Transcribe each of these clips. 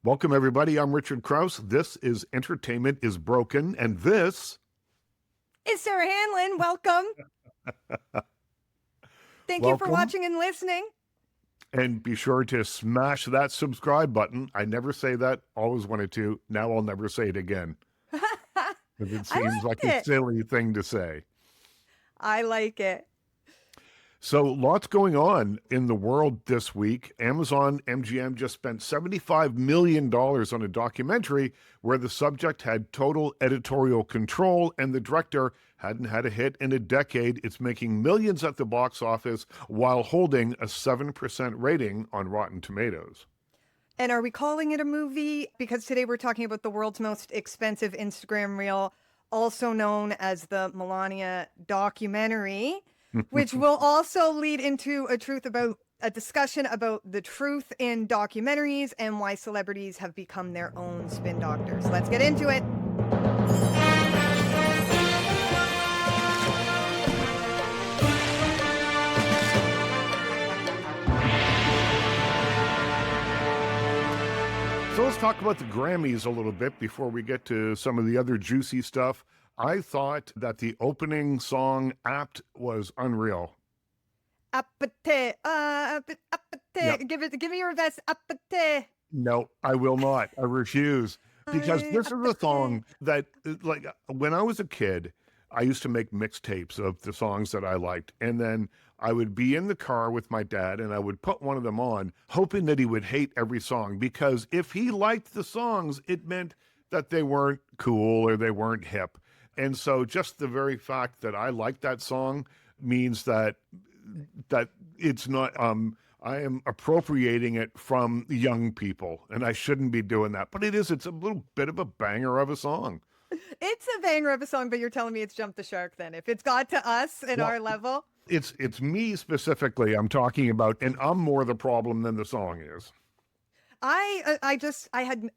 Welcome, everybody. I'm Richard Krause. This is Entertainment is Broken, and this, It's Sarah Hanlon. Welcome. Thank you for welcome. watching and listening. And be sure to smash that subscribe button. I never say that, always wanted to. Now I'll never say it again I because it seems liked like a it. silly thing to say. I like it. So, lots going on in the world this week. Amazon MGM just spent $75 million on a documentary where the subject had total editorial control and the director hadn't had a hit in a decade. It's making millions at the box office while holding a 7% rating on Rotten Tomatoes. And are we calling it a movie? Because today we're talking about the world's most expensive Instagram reel, also known as the Melania documentary, which will also lead into a discussion about the truth in documentaries and why celebrities have become their own spin doctors. Let's get into it. So let's talk about the Grammys a little bit before we get to some of the other juicy stuff. I thought that the opening song Apt was unreal. Apate, Yep. give me your best apate. No, I will not. I refuse. Because this is a Apate. song that, like, when I was a kid, I used to make mixtapes of the songs that I liked. And then I would be in the car with my dad and I would put one of them on, hoping that he would hate every song. Because if he liked the songs, it meant that they weren't cool or they weren't hip. And so just the very fact that I liked that song means that it's not I am appropriating it from young people and I shouldn't be doing that. But it's a little bit of a banger of a song. It's a banger of a song, but you're telling me it's Jump the Shark then. If it's got to us at Well, our level. it's me specifically I'm talking about, and I'm more the problem than the song is. I had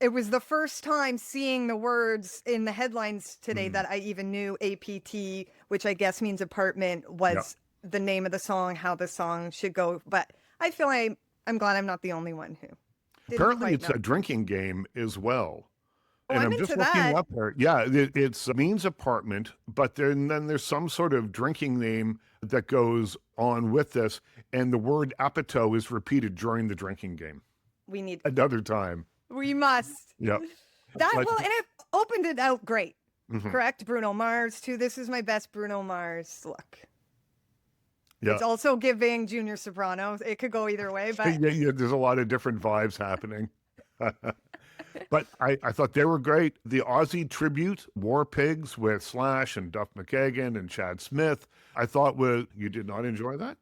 it was the first time seeing the words in the headlines today Mhm. that I even knew APT, which I guess means apartment, Yeah. was the name of the song, how the song should go. But I feel I'm glad I'm not the only one who didn't Apparently quite it's know. a drinking game as well. Oh, And I'm I'm into just looking that. up here. Yeah, it's means apartment, but then there's some sort of drinking name that goes on with this, and the word apito is repeated during the drinking game. We need Another time. we must. Yep. That But well, and it opened it out great. mhm, Correct? Bruno Mars too. This is my best Bruno Mars look. yeah. It's also giving Junior Soprano. It could go either way, but Yeah, there's a lot of different vibes happening. But I thought they were great. The Aussie tribute, War Pigs with Slash and Duff McKagan and Chad Smith, I thought you did not enjoy that?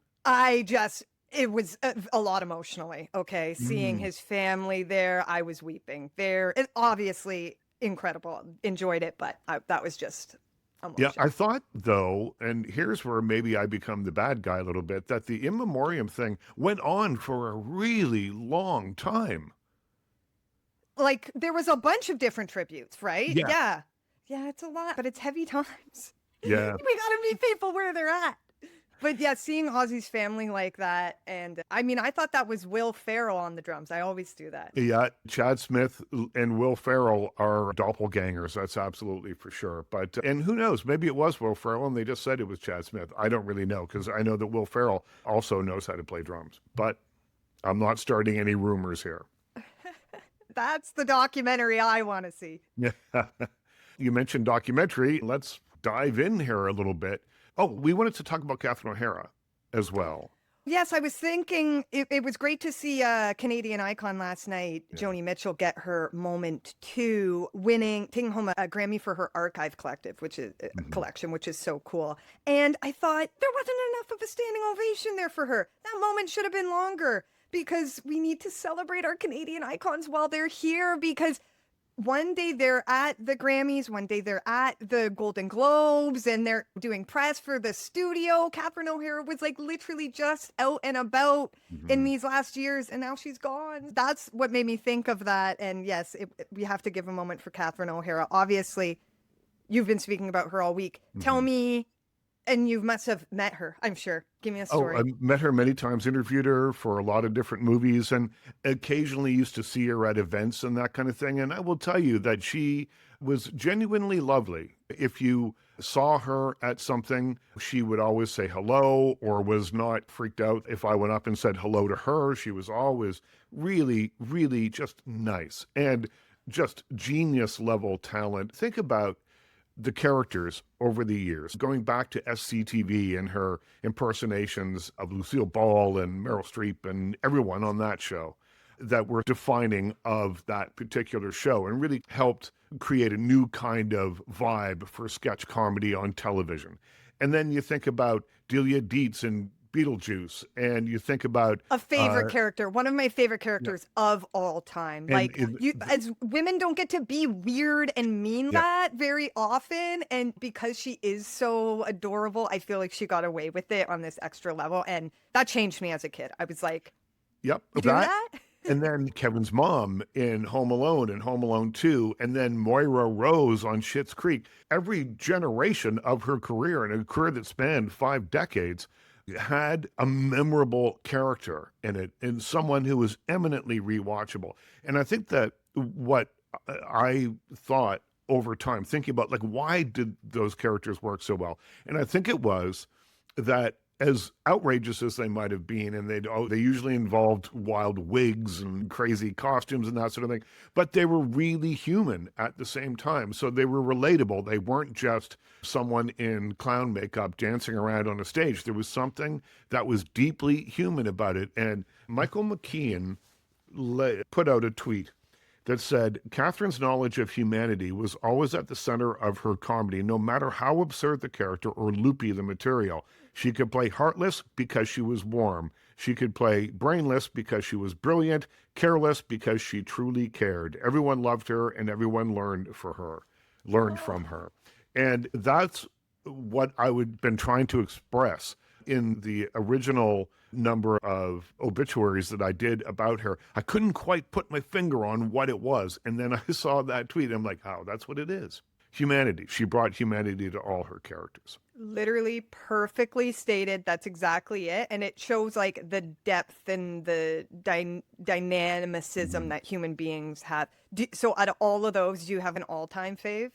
it was a lot emotionally. Okay. Seeing Mm. his family there, I was weeping. It obviously incredible. Enjoyed it, but that was just Yeah, emotion. I thought though, and here's where maybe I become the bad guy a little bit, that the in memoriam thing went on for a really long time. Like there was a bunch of different tributes, right? Yeah. Yeah. Yeah, it's a lot, but it's heavy times. We Yeah. gotta meet people where they're at. But yeah, seeing Ozzy's family like that, and I mean, I thought that was Will Ferrell on the drums. I always do that. Yeah, Chad Smith and Will Ferrell are doppelgangers. That's absolutely for sure. But and who knows? Maybe it was Will Ferrell, and they just said it was Chad Smith. I don't really know because I know that Will Ferrell also knows how to play drums. But I'm not starting any rumors here. That's the documentary I want to see. Yeah, you mentioned documentary. Let's dive in here a little bit. Oh, we wanted to talk about Catherine O'Hara as well. Yes, I was thinking it was great to see a Canadian icon last night, Yeah. Joni Mitchell, get her moment too, taking home a Grammy for her archive collective, which is a Mhm. collection, which is so cool. And I thought there wasn't enough of a standing ovation there for her. That moment should have been longer because we need to celebrate our Canadian icons while they're here because one day they're at the Grammys, one day they're at the Golden Globes, and they're doing press for the studio. Catherine O'Hara was like literally just out and about in Mhm. these last years, and now she's gone. That's what made me think of that. And yes, we have to give a moment for Catherine O'Hara. Obviously, you've been speaking about her all week. Tell Mhm. me And you must have met her, I'm sure. Give me a Oh, I story. met her many times, interviewed her for a lot of different movies, and occasionally used to see her at events and that kind of thing. And I will tell you that she was genuinely lovely. If you saw her at something, she would always say hello or was not freaked out if I went up and said hello to her. She was always really, really just nice and just genius level talent. Think about the characters over the years, going back to SCTV and her impersonations of Lucille Ball and Meryl Streep and everyone on that show that were defining of that particular show and really helped create a new kind of vibe for sketch comedy on television. And then you think about Delia Dietz and Beetlejuice, and you think about A favorite character, one of my favorite yeah, characters of all time. and Like you, as women don't get to be weird and mean yeah, that very often. And because she is so adorable, I feel like she got away with it on this extra level. And that changed me as a kid. I was like, yep, you do that. that? And then Kevin's mom in Home Alone and Home Alone 2, and then Moira Rose on Schitt's Creek. Every generation of her career, and a career that spanned 5 decades, had a memorable character in it and someone who was eminently rewatchable. And I think that what I thought over time, thinking about like, why did those characters work so well? And I think it was that as outrageous as they might have been, and they usually involved wild wigs and crazy costumes and that sort of thing, but they were really human at the same time. So they were relatable. They weren't just someone in clown makeup dancing around on a stage. There was something that was deeply human about it. And Michael McKean put out a tweet that said, Catherine's knowledge of humanity was always at the center of her comedy, no matter how absurd the character or loopy the material. She could play heartless because she was warm. She could play brainless because she was brilliant, careless because she truly cared. Everyone loved her and everyone learned from her. And that's what I would been trying to express in the original number of obituaries that I did about her. I couldn't quite put my finger on what it was. And then I saw that tweet. I'm like, oh, that's what it is. Humanity. She brought humanity to all her characters. Literally perfectly stated. That's exactly it. And it shows like the depth and the dynamicism that human beings have. So out of all of those, do you have an all-time fave?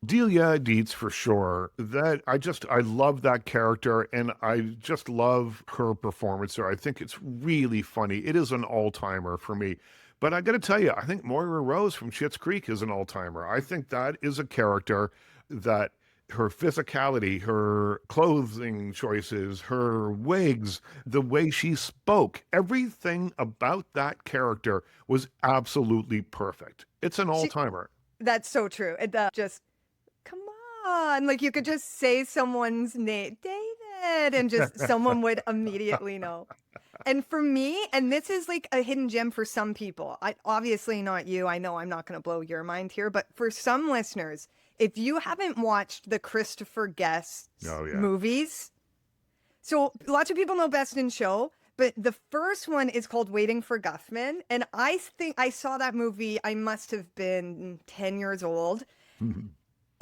Delia Dietz for sure. I love that character and I just love her performance there. I think it's really funny. It is an all-timer for me. But I got to tell you, I think Moira Rose from Schitt's Creek is an all-timer. I think that is a character that her physicality, her clothing choices, her wigs, the way she spoke, everything about that character was absolutely perfect. It's an all-timer. That's so true. Just come on. Like you could just say someone's name, David, and just someone would immediately know. And for me, and this is like a hidden gem for some people, obviously not you. I know I'm not going to blow your mind here, but for some listeners, if you haven't watched the Christopher Guest movies, so lots of people know Best in Show, but the first one is called Waiting for Guffman. And I think I saw that movie, I must have been 10 years old.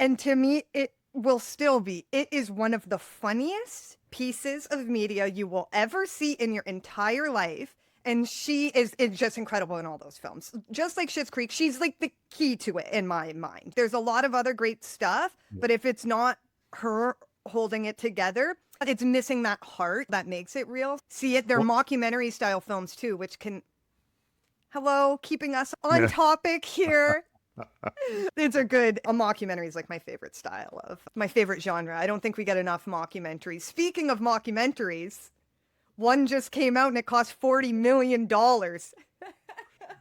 And to me, it will still be. It is one of the funniest pieces of media you will ever see in your entire life. And she is just incredible in all those films. Just like Schitt's Creek, she's like the key to it in my mind. There's a lot of other great stuff, but if it's not her holding it together, it's missing that heart that makes it real. See it, they're mockumentary style films too, which can, keeping us on topic here. A mockumentary is like my favorite style of my favorite genre. I don't think we get enough mockumentaries. Speaking of mockumentaries, one just came out and it cost $40 million.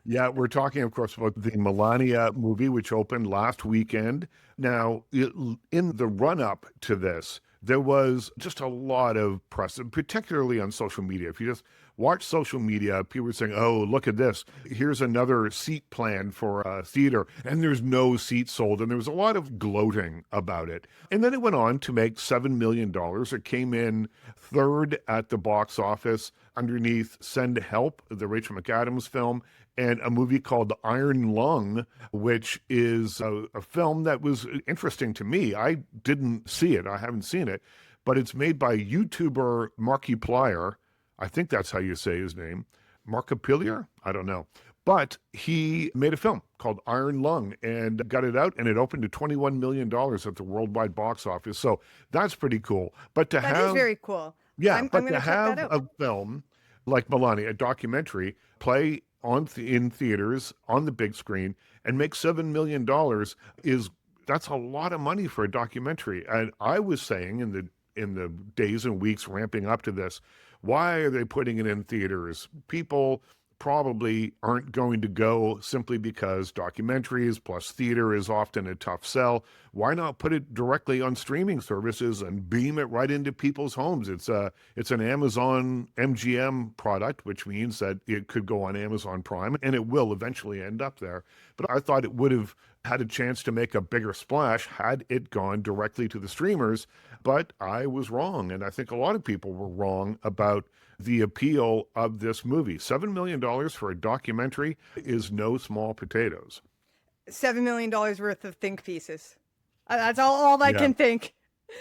Yeah, we're talking, of course, about the Melania movie, which opened last weekend. Now, in the run-up to this, there was just a lot of press, particularly on social media. If you just watch social media, people were saying, oh, look at this. Here's another seat plan for a theater, and there's no seats sold. And there was a lot of gloating about it. And then it went on to make $7 million. It came in third at the box office underneath Send Help, the Rachel McAdams film, and a movie called Iron Lung, which is a film that was interesting to me. I didn't see it. I haven't seen it, but it's made by YouTuber Markiplier. I think that's how you say his name. Markiplier? I don't know. But he made a film called Iron Lung and got it out, and it opened to $21 million at the worldwide box office. So that's pretty cool. But to That is have, very cool. yeah, I'm but going to to check that have out. a film like Melania, a documentary, play in theaters on the big screen and make $7 million is that's a lot of money for a documentary. And I was saying in the days and weeks ramping up to this, why are they putting it in theaters? People probably aren't going to go simply because documentaries plus theater is often a tough sell. Why not put it directly on streaming services and beam it right into people's homes? It's an Amazon MGM product, which means that it could go on Amazon Prime, and it will eventually end up there. But I thought it would have had a chance to make a bigger splash had it gone directly to the streamers. But I was wrong, and I think a lot of people were wrong about the appeal of this movie. $7 million for a documentary is no small potatoes. $7 million worth of think pieces. That's all I Yeah, can think.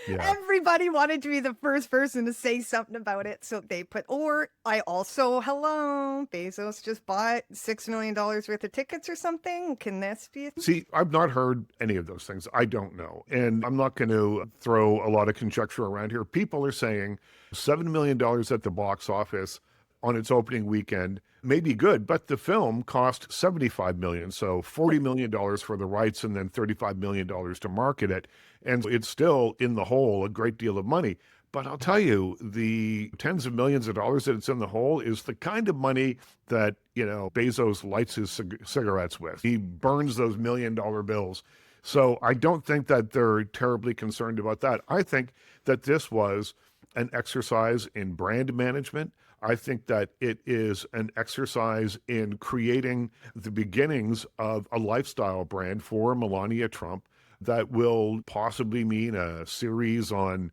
yeah. Everybody wanted to be the first person to say something about it. So they put, or I also, hello, Bezos just bought $6 million worth of tickets or something. Can this be? See, I've not heard any of those things. I don't know. And I'm not going to throw a lot of conjecture around here. People are saying $7 million at the box office on its opening weekend may be good, but the film cost $75 million. So $40 million for the rights and then $35 million to market it. And it's still in the hole a great deal of money. But I'll tell you, the tens of millions of dollars that it's in the hole is the kind of money that, Bezos lights his cigarettes with. He burns those $1 million bills. So I don't think that they're terribly concerned about that. I think that this was an exercise in brand management. I think that it is an exercise in creating the beginnings of a lifestyle brand for Melania Trump that will possibly mean a series on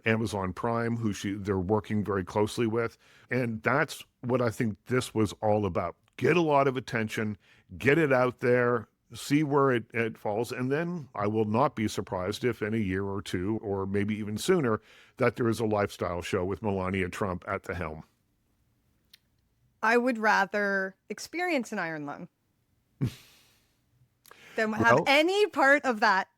Amazon Prime, who they're working very closely with. And that's what I think this was all about. Get a lot of attention, get it out there, see where it falls, and then I will not be surprised if in a year or two, or maybe even sooner, that there is a lifestyle show with Melania Trump at the helm. I would rather experience an iron lung than have Well, any part of that.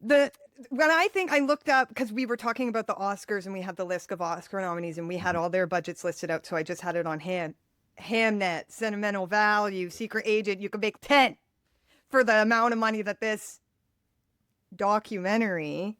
When I looked up, because we were talking about the Oscars and we had the list of Oscar nominees and we had all their budgets listed out, so I just had it on hand. Hamnet, Sentimental Value, Secret Agent, you could make 10 for the amount of money that this documentary.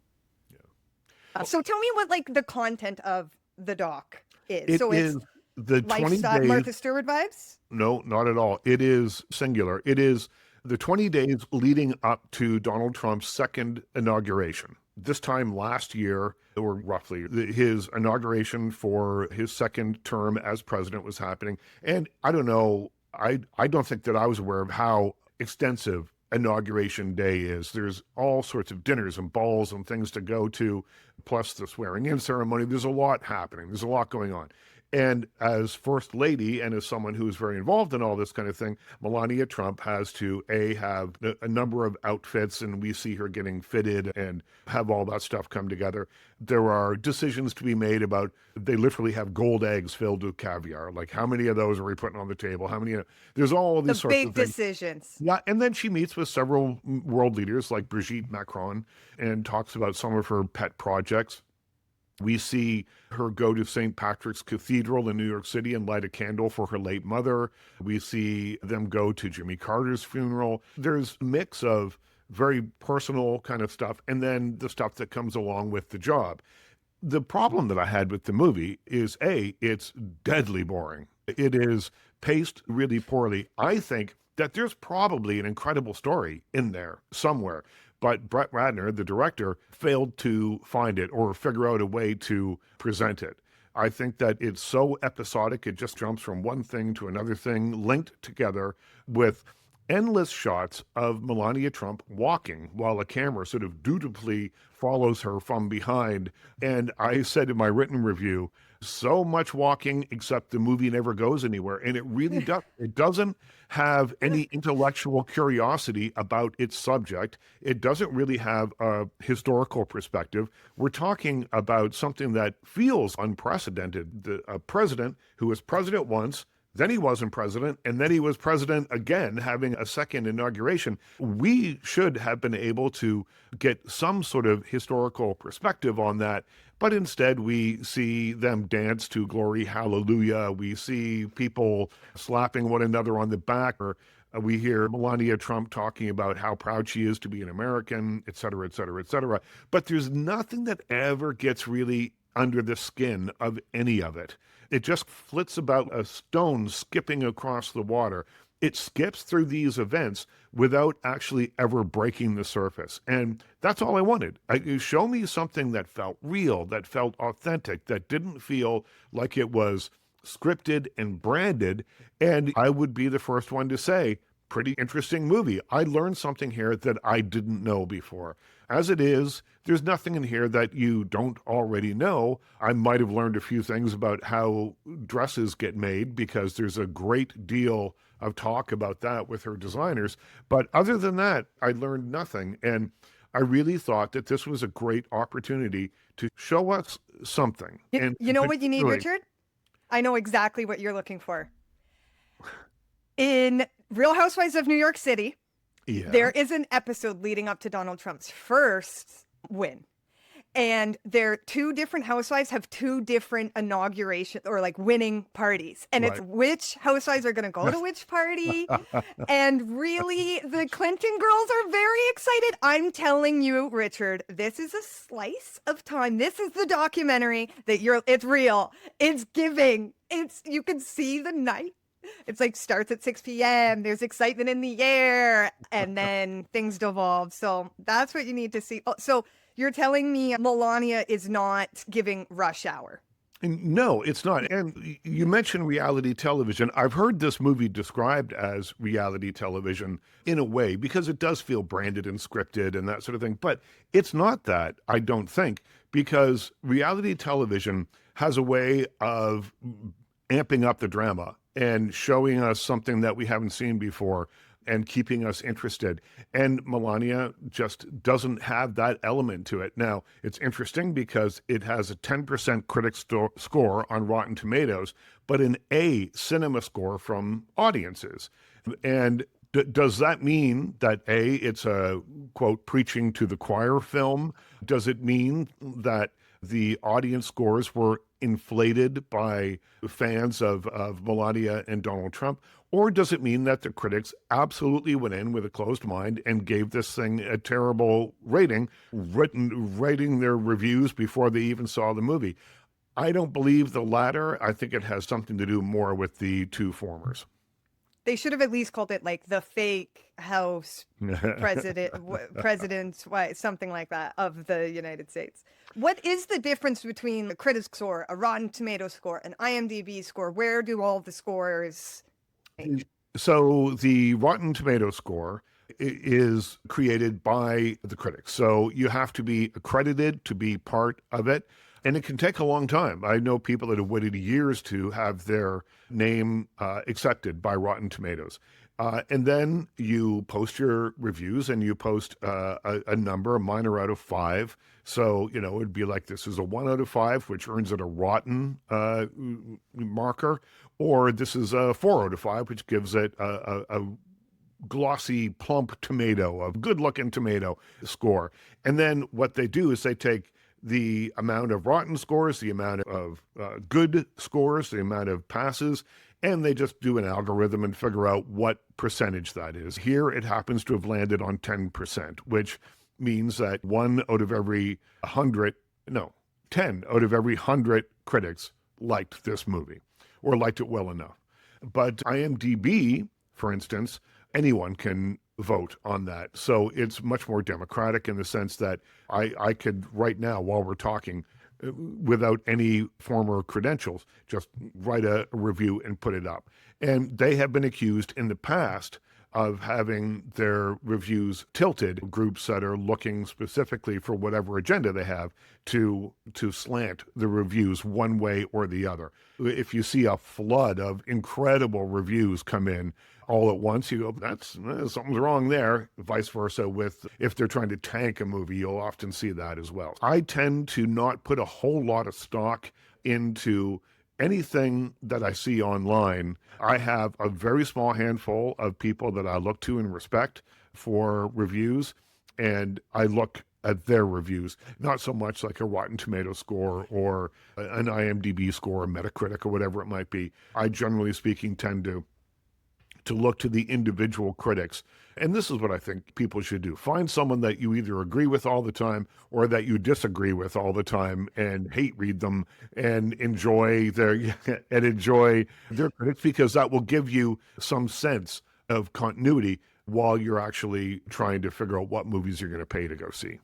yeah. So tell me what the content of the doc is. It So is it's the 20 lifestyle days. Martha Stewart vibes? No, not at all. It is singular. It is the 20 days leading up to Donald Trump's second inauguration. This time last year, or roughly, his inauguration for his second term as president was happening. And I don't know, I don't think that I was aware of how extensive inauguration day is. There's all sorts of dinners and balls and things to go to, plus the swearing in ceremony. There's a lot happening. There's a lot going on. And as First Lady and as someone who is very involved in all this kind of thing, Melania Trump has to, have a number of outfits, and we see her getting fitted and have all that stuff come together. There are decisions to be made about, they literally have gold eggs filled with caviar. Like, how many of those are we putting on the table? How many? There's all these The sorts big of things. decisions. Yeah, and then she meets with several world leaders like Brigitte Macron and talks about some of her pet projects. We see her go to St. Patrick's Cathedral in New York City and light a candle for her late mother. We see them go to Jimmy Carter's funeral. There's a mix of very personal kind of stuff and then the stuff that comes along with the job. The problem that I had with the movie is, it's deadly boring. It is paced really poorly. I think that there's probably an incredible story in there somewhere. But Brett Ratner, the director, failed to find it or figure out a way to present it. I think that it's so episodic, it just jumps from one thing to another thing, linked together with endless shots of Melania Trump walking while a camera sort of dutifully follows her from behind. And I said in my written review, so much walking, except the movie never goes anywhere. And it really does. It doesn't have any intellectual curiosity about its subject. It doesn't really have a historical perspective. We're talking about something that feels unprecedented. A president who was president once, then he wasn't president, and then he was president again, having a second inauguration. We should have been able to get some sort of historical perspective on that, but instead we see them dance to Glory Hallelujah. We see people slapping one another on the back, or we hear Melania Trump talking about how proud she is to be an American, et cetera, et cetera, et cetera. But there's nothing that ever gets really under the skin of any of it. It just flits about a stone skipping across the water. It skips through these events without actually ever breaking the surface. And that's all I wanted. Show me something that felt real, that felt authentic, that didn't feel like it was scripted and branded. And I would be the first one to say, pretty interesting movie. I learned something here that I didn't know before. As it is, there's nothing in here that you don't already know. I might have learned a few things about how dresses get made, because there's a great deal of talk about that with her designers. But other than that, I learned nothing. And I really thought that this was a great opportunity to show us something. And You know what you need, particularly- Richard? I know exactly what you're looking for. In Real Housewives of New York City, Yeah. there is an episode leading up to Donald Trump's first win. And their two different housewives have two different inauguration or like winning parties. And it's Right. which housewives are going to go to which party. And really, the Clinton girls are very excited. I'm telling you, Richard, this is a slice of time. This is the documentary that it's real. It's giving. You can see the night. It's like starts at 6 p.m. There's excitement in the air, and then things devolve. So that's what you need to see. Oh, so you're telling me Melania is not giving Rush Hour? No, it's not. And you mentioned reality television. I've heard this movie described as reality television in a way, because it does feel branded and scripted and that sort of thing. But it's not that, I don't think, because reality television has a way of amping up the drama and showing us something that we haven't seen before and keeping us interested. And Melania just doesn't have that element to it. Now, it's interesting because it has a 10% critic score on Rotten Tomatoes, but an A cinema score from audiences. And does that mean that A, it's a, quote, preaching to the choir film? Does it mean that the audience scores were inflated by fans of Melania and Donald Trump? Or does it mean that the critics absolutely went in with a closed mind and gave this thing a terrible rating, writing their reviews before they even saw the movie? I don't believe the latter. I think it has something to do more with the two formers. They should have at least called it like the fake house president's wife, something like that, of the United States. What is the difference between a critic score, a Rotten Tomato score, an IMDb score? Where do all the scores? So the Rotten Tomato score is created by the critics. So you have to be accredited to be part of it. And it can take a long time. I know people that have waited years to have their name accepted by Rotten Tomatoes. And then you post your reviews, and you post a number. Mine are out of 5. So, it'd be like, this is a 1 out of 5, which earns it a rotten marker. Or this is a 4 out of 5, which gives it a glossy, plump tomato, a good-looking tomato score. And then what they do is they take the amount of rotten scores, the amount of good scores, the amount of passes, and they just do an algorithm and figure out what percentage that is. Here, it happens to have landed on 10%, which means that 10 out of every 100 critics liked this movie, or liked it well enough. But IMDb, for instance, anyone can vote on that. So it's much more democratic in the sense that I could right now, while we're talking, without any former credentials, just write a review and put it up. And they have been accused in the past of having their reviews tilted, groups that are looking specifically for whatever agenda they have to slant the reviews one way or the other. If you see a flood of incredible reviews come in all at once, you go, that's something's wrong there. Vice versa with if they're trying to tank a movie, you'll often see that as well. I tend to not put a whole lot of stock into anything that I see online. I have a very small handful of people that I look to and respect for reviews, and I look at their reviews, not so much like a Rotten Tomato score or an IMDb score, a Metacritic, or whatever it might be. I generally speaking tend to look to the individual critics. And this is what I think people should do. Find someone that you either agree with all the time or that you disagree with all the time and hate read them and enjoy their critics, because that will give you some sense of continuity while you're actually trying to figure out what movies you're going to pay to go see.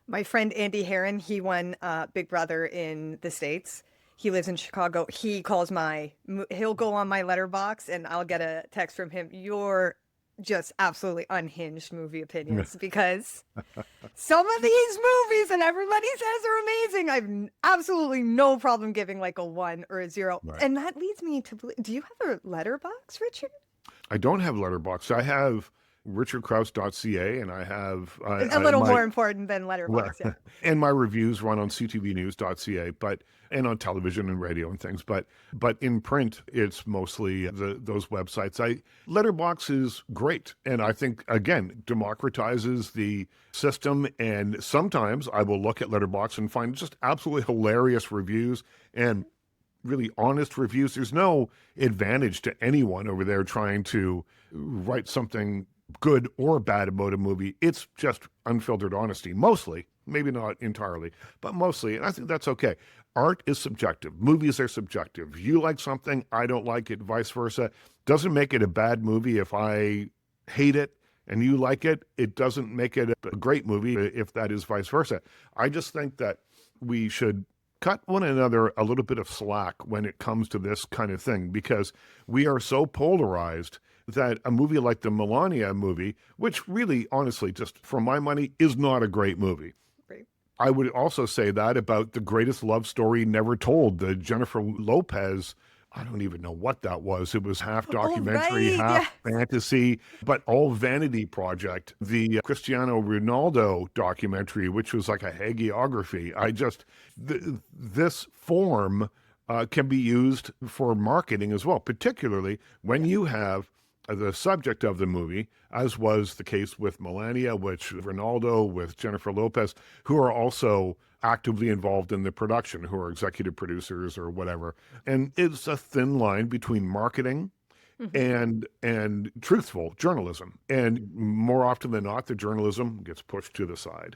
My friend Andy Herron, he won Big Brother in the States. He lives in Chicago. He'll go on my letterbox and I'll get a text from him. You're just absolutely unhinged movie opinions, because some of these movies that everybody says are amazing, I've absolutely no problem giving like a 1 or a 0. Right. And that leads me to, do you have a letterbox, Richard? I don't have Letterboxd. I have richardkrause.ca, and I have A little more important than letterbox, yeah. and my reviews run on ctvnews.ca, and on television and radio and things, but in print it's mostly those websites. Letterbox is great, and I think again democratizes the system. And sometimes I will look at Letterbox and find just absolutely hilarious reviews and really honest reviews. There's no advantage to anyone over there trying to write something good or bad about a movie. It's just unfiltered honesty, mostly, maybe not entirely, but mostly. And I think that's okay. Art is subjective. Movies are subjective. You like something, I don't like it, vice versa. Doesn't make it a bad movie if I hate it and you like it. It doesn't make it a great movie if that is vice versa. I just think that we should cut one another a little bit of slack when it comes to this kind of thing, because we are so polarized that a movie like the Melania movie, which really, honestly, just for my money, is not a great movie. Right. I would also say that about The Greatest Love Story Never Told, the Jennifer Lopez, I don't even know what that was. It was half documentary, half fantasy, but all vanity project. The Cristiano Ronaldo documentary, which was like a hagiography. This form can be used for marketing as well, particularly when you have the subject of the movie, as was the case with Melania, with Ronaldo, with Jennifer Lopez, who are also actively involved in the production, who are executive producers or whatever. And it's a thin line between marketing and truthful journalism. And more often than not, the journalism gets pushed to the side.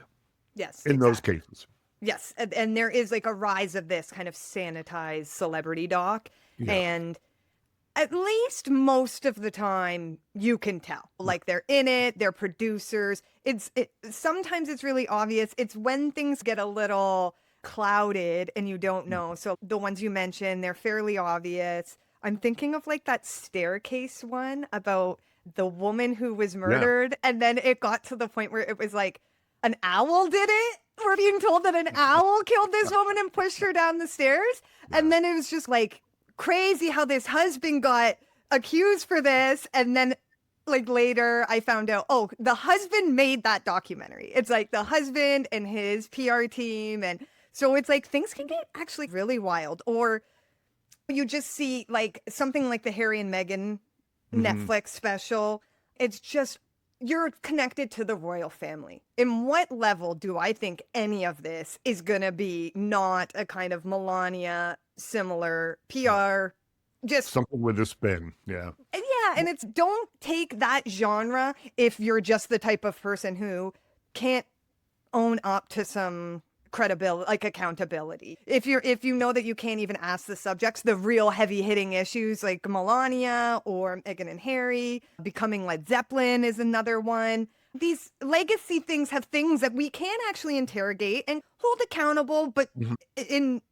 Yes. In those cases. Yes. And there is like a rise of this kind of sanitized celebrity doc. Yeah. And at least most of the time you can tell, like they're in it, they're producers. Sometimes it's really obvious. It's when things get a little clouded and you don't know. So the ones you mentioned, they're fairly obvious. I'm thinking of like that staircase one about the woman who was murdered. And then it got to the point where it was like an owl did it. We're being told that an owl killed this woman and pushed her down the stairs. And then it was just like, crazy how this husband got accused for this. And then like later I found out, oh, the husband made that documentary. It's like the husband and his PR team. And so it's like things can get actually really wild. Or you just see like something like the Harry and Meghan Netflix special. It's just, you're connected to the royal family. In what level do I think any of this is going to be not a kind of Melania similar PR, just something with a spin? Yeah. And it's, don't take that genre if you're just the type of person who can't own up to some credibility, like accountability. If you know that you can't even ask the subjects, the real heavy hitting issues like Melania or Meghan and Harry, becoming Led Zeppelin is another one. These legacy things have things that we can actually interrogate and hold accountable, but in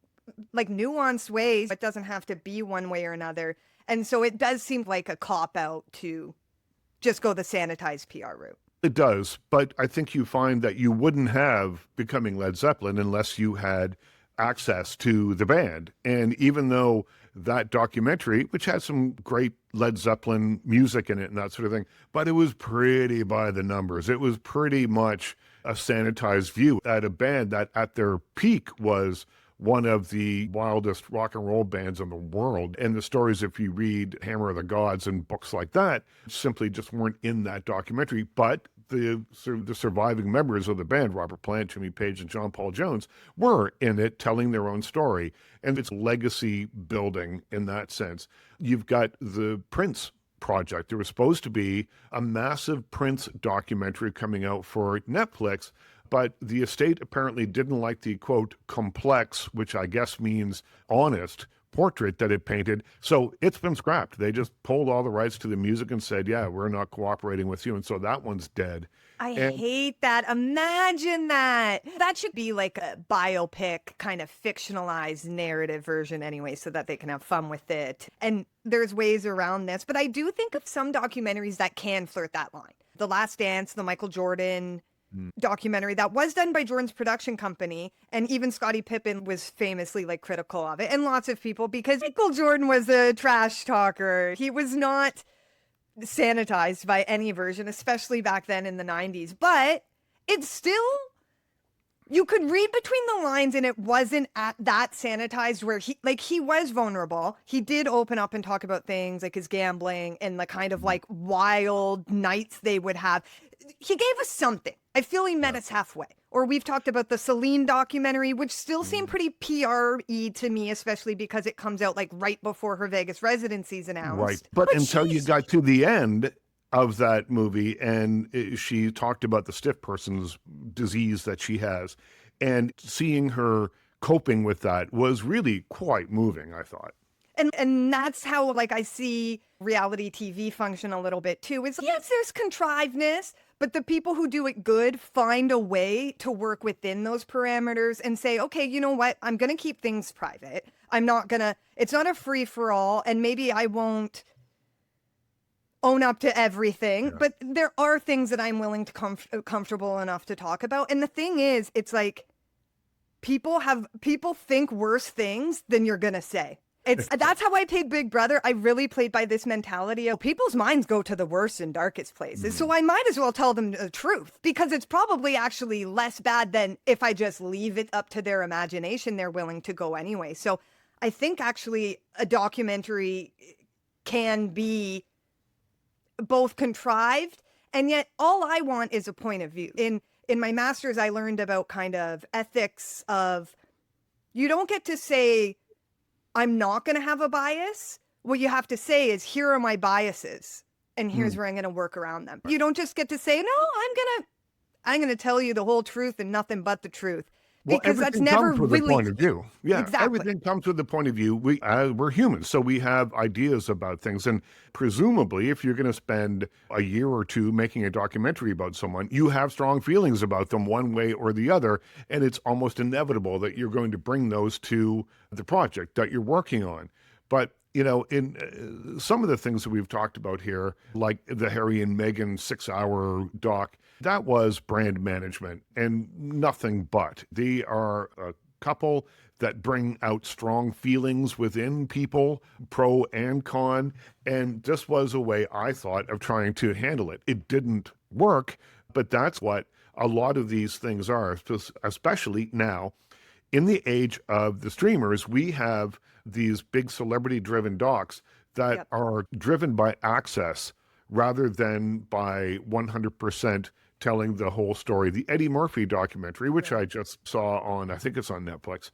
like nuanced ways. It doesn't have to be one way or another. And so it does seem like a cop out to just go the sanitized PR route. It does, but I think you find that you wouldn't have Becoming Led Zeppelin unless you had access to the band. And even though that documentary, which had some great Led Zeppelin music in it and that sort of thing, but it was pretty by the numbers. It was pretty much a sanitized view at a band that at their peak was one of the wildest rock and roll bands in the world. And the stories, if you read Hammer of the Gods and books like that, simply just weren't in that documentary. But the surviving members of the band, Robert Plant, Jimmy Page, and John Paul Jones, were in it telling their own story. And it's legacy building in that sense. You've got the Prince project. There was supposed to be a massive Prince documentary coming out for Netflix, but the estate apparently didn't like the, quote, complex, which I guess means honest, portrait that it painted. So it's been scrapped. They just pulled all the rights to the music and said, yeah, we're not cooperating with you. And so that one's dead. I hate that. Imagine that. That should be like a biopic, kind of fictionalized narrative version anyway, so that they can have fun with it. And there's ways around this. But I do think of some documentaries that can flirt that line. The Last Dance, the Michael Jordan documentary that was done by Jordan's production company, and even Scottie Pippen was famously like critical of it, and lots of people, because Michael Jordan was a trash talker. He was not sanitized by any version, especially back then in the 90s, but it's still, you could read between the lines, and it wasn't at that sanitized where he was vulnerable. He did open up and talk about things like his gambling and the kind of like wild nights they would have. He gave us something. I feel he met us halfway. Or we've talked about the Celine documentary, which still seemed pretty PR-y to me, especially because it comes out like right before her Vegas residency's announced. Right. But until you got to the end of that movie and she talked about the stiff person's disease that she has, and seeing her coping with that was really quite moving, I thought. And that's how, like, I see reality TV function a little bit too. Is yes, there's contrivedness, but the people who do it good find a way to work within those parameters and say, okay, you know what? I'm going to keep things private. I'm not going to, it's not a free for all. And maybe I won't own up to everything, but there are things that I'm willing to comfortable enough to talk about. And the thing is, it's like people think worse things than you're going to say. That's how I played Big Brother. I really played by this mentality of people's minds go to the worst and darkest places. So I might as well tell them the truth, because it's probably actually less bad than if I just leave it up to their imagination. They're willing to go anyway. So I think actually a documentary can be both contrived, and yet all I want is a point of view. In my master's, I learned about kind of ethics of, you don't get to say, I'm not going to have a bias. What you have to say is, here are my biases, and here's where I'm going to work around them. You don't just get to say, no, I'm going to tell you the whole truth and nothing but the truth. Well, because that's everything never comes with really a point of view. Yeah, exactly. Everything comes with a point of view. We're humans, so we have ideas about things. And presumably, if you're going to spend a year or two making a documentary about someone, you have strong feelings about them one way or the other. And it's almost inevitable that you're going to bring those to the project that you're working on. But you know, in some of the things that we've talked about here, like the Harry and Meghan 6-hour doc, that was brand management and nothing but. They are a couple that bring out strong feelings within people, pro and con. And this was a way, I thought, of trying to handle it. It didn't work, but that's what a lot of these things are, especially now. In the age of the streamers, we have these big celebrity-driven docs that are driven by access rather than by 100% telling the whole story. The Eddie Murphy documentary, which I just saw on, I think it's on Netflix,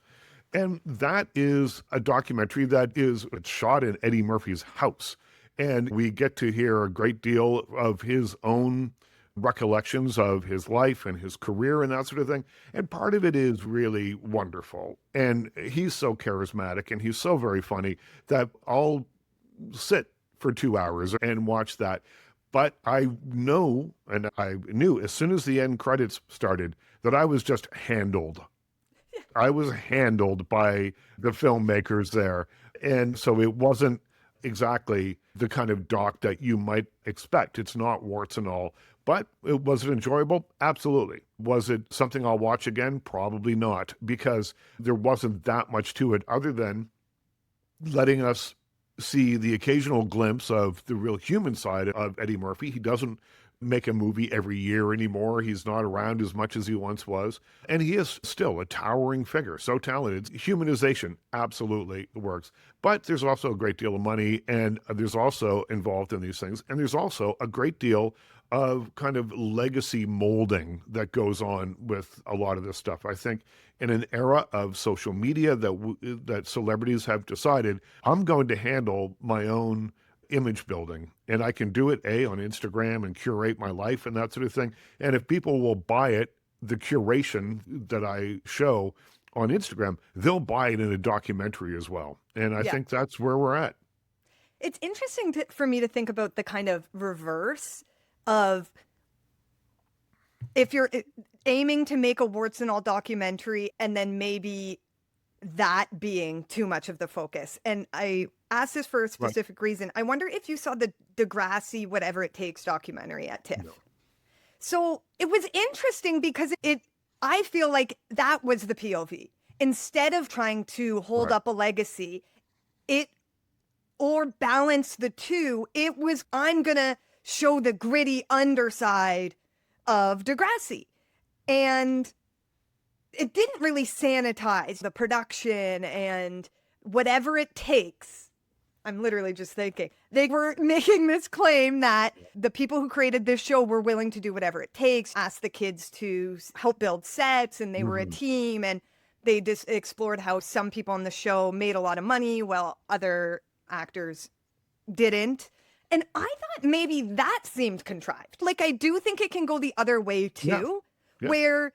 and that is a documentary that it's shot in Eddie Murphy's house. And we get to hear a great deal of his own recollections of his life and his career and that sort of thing. And part of it is really wonderful. And he's so charismatic and he's so very funny that I'll sit for 2 hours and watch that. But I know, and I knew as soon as the end credits started, that I was just handled. I was handled by the filmmakers there. And so it wasn't exactly the kind of doc that you might expect. It's not warts and all, but was it enjoyable? Absolutely. Was it something I'll watch again? Probably not, because there wasn't that much to it other than letting us see the occasional glimpse of the real human side of Eddie Murphy. He doesn't make a movie every year anymore. He's not around as much as he once was. And he is still a towering figure, so talented. Humanization absolutely works. But there's also a great deal of money, and there's also involved in these things. And there's also a great deal of kind of legacy molding that goes on with a lot of this stuff. I think in an era of social media that celebrities have decided, I'm going to handle my own image building, and I can do it on Instagram and curate my life and that sort of thing. And if people will buy it, the curation that I show on Instagram, they'll buy it in a documentary as well. And I Yeah. think that's where we're at. It's interesting for me to think about the kind of reverse of if you're aiming to make a warts and all documentary and then maybe that being too much of the focus. And I asked this for a Right. specific reason. I wonder if you saw the Degrassi Whatever It Takes documentary at TIFF. No. So it was interesting because I feel like that was the POV. Instead of trying to hold Right. up a legacy, or balance the two, it was, I'm going to show the gritty underside of Degrassi. And it didn't really sanitize the production and whatever it takes. I'm literally just thinking. They were making this claim that the people who created this show were willing to do whatever it takes, ask the kids to help build sets, and they were a team. And they just explored how some people on the show made a lot of money while other actors didn't. And I thought maybe that seemed contrived. Like, I do think it can go the other way too, Yeah. where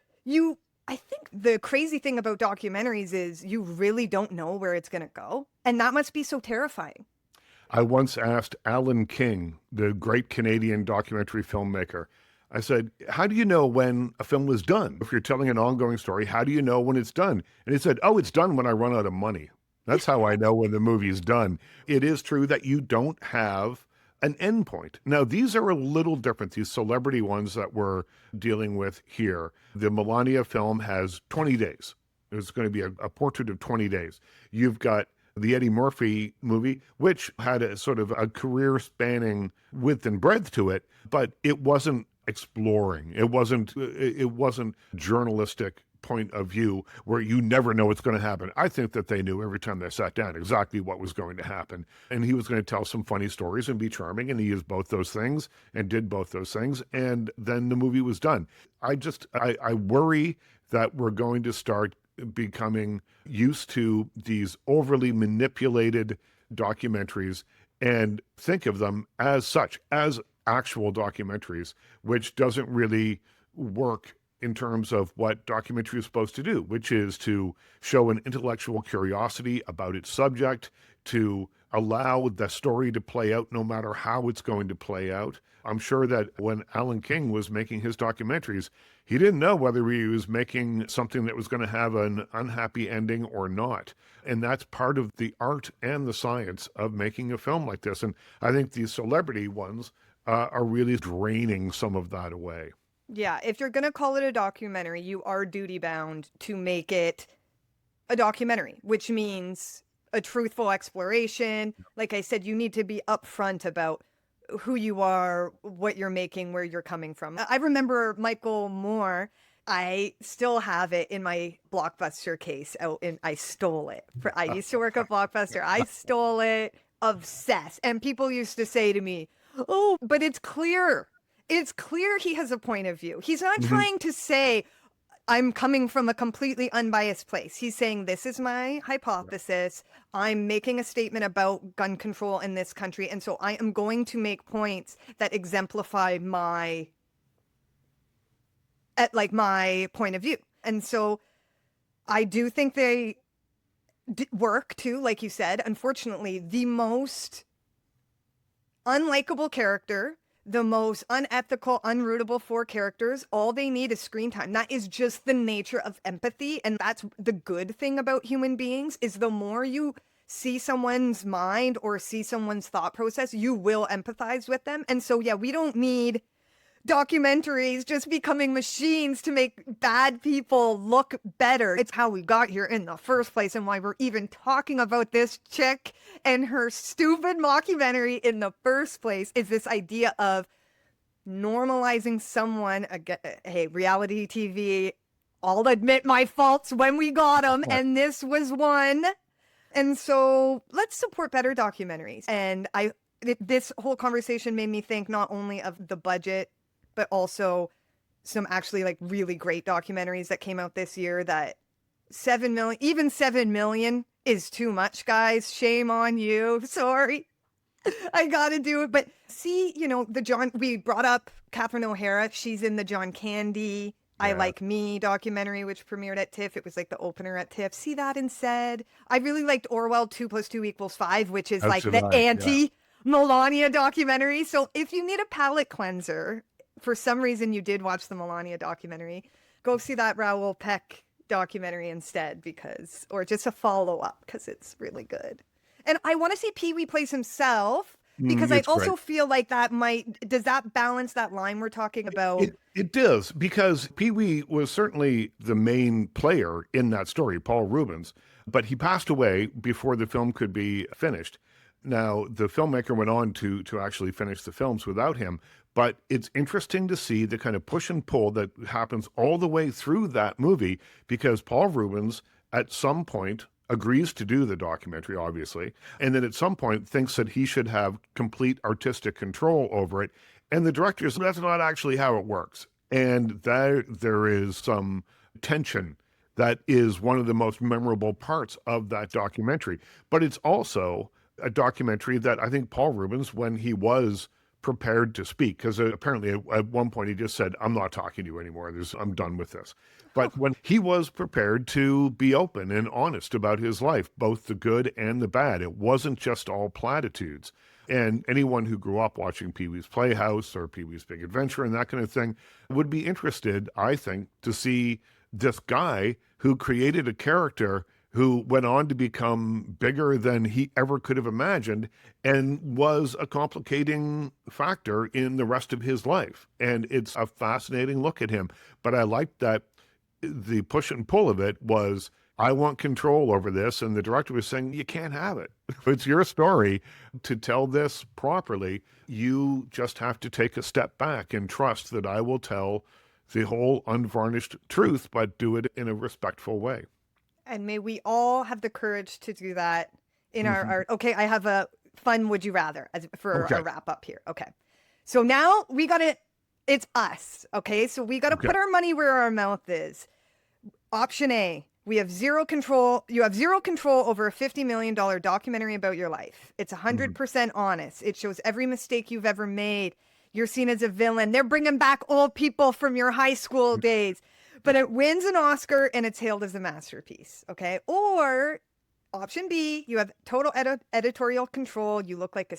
I think the crazy thing about documentaries is you really don't know where it's going to go. And that must be so terrifying. I once asked Alan King, the great Canadian documentary filmmaker, I said, how do you know when a film was done? If you're telling an ongoing story, how do you know when it's done? And he said, oh, it's done when I run out of money. That's how I know when the movie's done. It is true that you don't have an endpoint. Now, these are a little different, these celebrity ones that we're dealing with here. The Melania film has 20 days. It's going to be a portrait of 20 days. You've got the Eddie Murphy movie, which had a sort of a career spanning width and breadth to it, but it wasn't exploring. It wasn't journalistic point of view where you never know what's going to happen. I think that they knew every time they sat down exactly what was going to happen. And he was going to tell some funny stories and be charming. And he used both those things and did both those things. And then the movie was done. I worry that we're going to start becoming used to these overly manipulated documentaries and think of them as such, as actual documentaries, which doesn't really work in terms of what documentary is supposed to do, which is to show an intellectual curiosity about its subject, to allow the story to play out no matter how it's going to play out. I'm sure that when Alan King was making his documentaries, he didn't know whether he was making something that was going to have an unhappy ending or not. And that's part of the art and the science of making a film like this. And I think these celebrity ones are really draining some of that away. Yeah, if you're going to call it a documentary, you are duty bound to make it a documentary, which means a truthful exploration. Like I said, you need to be upfront about who you are, what you're making, where you're coming from. I remember Michael Moore. I still have it in my Blockbuster case out, and I stole it. I used to work at Blockbuster. I stole it, obsessed. And people used to say to me, oh, but it's clear. It's clear he has a point of view. He's not trying to say, I'm coming from a completely unbiased place. He's saying, this is my hypothesis. I'm making a statement about gun control in this country. And so I am going to make points that exemplify my point of view. And so I do think they work too, like you said. Unfortunately, the most unlikable character, the most unethical, unrootable for characters, all they need is screen time. That is just the nature of empathy. And that's the good thing about human beings, is the more you see someone's mind or see someone's thought process, you will empathize with them. And so, yeah, we don't need documentaries just becoming machines to make bad people look better. It's how we got here in the first place and why we're even talking about this chick and her stupid mockumentary in the first place is this idea of normalizing someone. Again, hey, reality TV, I'll admit my faults when we got them, and this was one. And so let's support better documentaries. And this whole conversation made me think not only of the budget, but also some actually like really great documentaries that came out this year that 7 million, even 7 million is too much, guys. Shame on you. Sorry. I gotta do it. But see, you know, we brought up Catherine O'Hara. She's in the John Candy I Like Me documentary, which premiered at TIFF. It was like the opener at TIFF. See that instead. I really liked Orwell 2 + 2 = 5, which is like the anti-Melania documentary. So if you need a palate cleanser, for some reason you did watch the Melania documentary, go see that Raoul Peck documentary instead, or just a follow-up, because it's really good. And I want to see Pee Wee plays himself, because I also feel like does that balance that line we're talking about? It does, because Pee Wee was certainly the main player in that story, Paul Rubens, but he passed away before the film could be finished. Now, the filmmaker went on to actually finish the films without him, but it's interesting to see the kind of push and pull that happens all the way through that movie, because Paul Rubens, at some point, agrees to do the documentary, obviously, and then at some point thinks that he should have complete artistic control over it. And the director says, that's not actually how it works. And there is some tension that is one of the most memorable parts of that documentary. But it's also a documentary that I think Paul Rubens, when he was prepared to speak, because apparently at one point he just said, I'm not talking to you anymore. I'm done with this. But when he was prepared to be open and honest about his life, both the good and the bad, it wasn't just all platitudes. And anyone who grew up watching Pee-wee's Playhouse or Pee-wee's Big Adventure and that kind of thing would be interested, I think, to see this guy who created a character who went on to become bigger than he ever could have imagined and was a complicating factor in the rest of his life. And it's a fascinating look at him. But I like that the push and pull of it was, I want control over this. And the director was saying, you can't have it. It's your story. To tell this properly, you just have to take a step back and trust that I will tell the whole unvarnished truth, but do it in a respectful way. And may we all have the courage to do that in our art. Okay, I have a fun would you rather for a wrap up here. Okay. So now it's us. Okay. So we got to put our money where our mouth is. Option A, we have zero control. You have zero control over a $50 million documentary about your life. It's 100% honest. It shows every mistake you've ever made. You're seen as a villain. They're bringing back old people from your high school days. But it wins an Oscar and it's hailed as a masterpiece, okay? Or option B, you have total editorial control. You look like a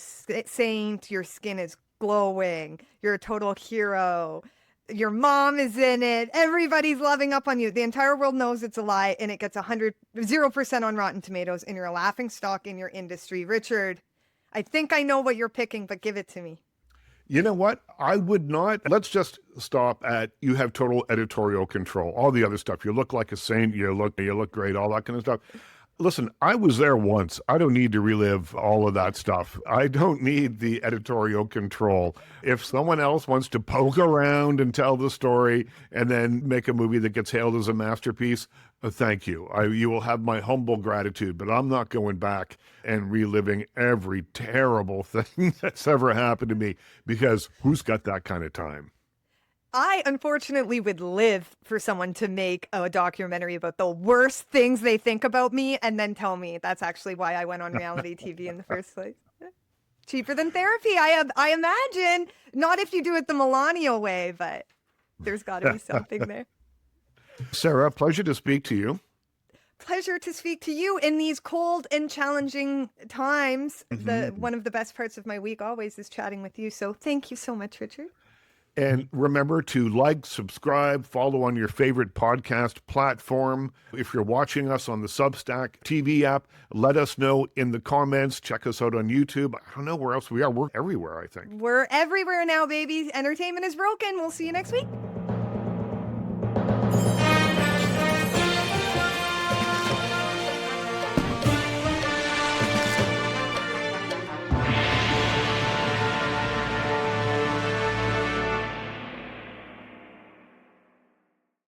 saint. Your skin is glowing. You're a total hero. Your mom is in it. Everybody's loving up on you. The entire world knows it's a lie, and it gets 0% on Rotten Tomatoes, and you're a laughing stock in your industry. Richard, I think I know what you're picking, but give it to me. You know what? I would not. Let's just stop at you have total editorial control. All the other stuff. You look like a saint. You look great. All that kind of stuff. Listen, I was there once. I don't need to relive all of that stuff. I don't need the editorial control. If someone else wants to poke around and tell the story and then make a movie that gets hailed as a masterpiece, thank you. You will have my humble gratitude, but I'm not going back and reliving every terrible thing that's ever happened to me, because who's got that kind of time? I unfortunately would live for someone to make a documentary about the worst things they think about me and then tell me that's actually why I went on reality TV in the first place. Cheaper than therapy, I imagine. Not if you do it the Melania way, but there's got to be something there. Sarah, pleasure to speak to you. Pleasure to speak to you in these cold and challenging times. One of the best parts of my week always is chatting with you. So thank you so much, Richard. And remember to like, subscribe, follow on your favorite podcast platform. If you're watching us on the Substack TV app, let us know in the comments. Check us out on YouTube. I don't know where else we are. We're everywhere, I think. We're everywhere now, baby. Entertainment is broken. We'll see you next week.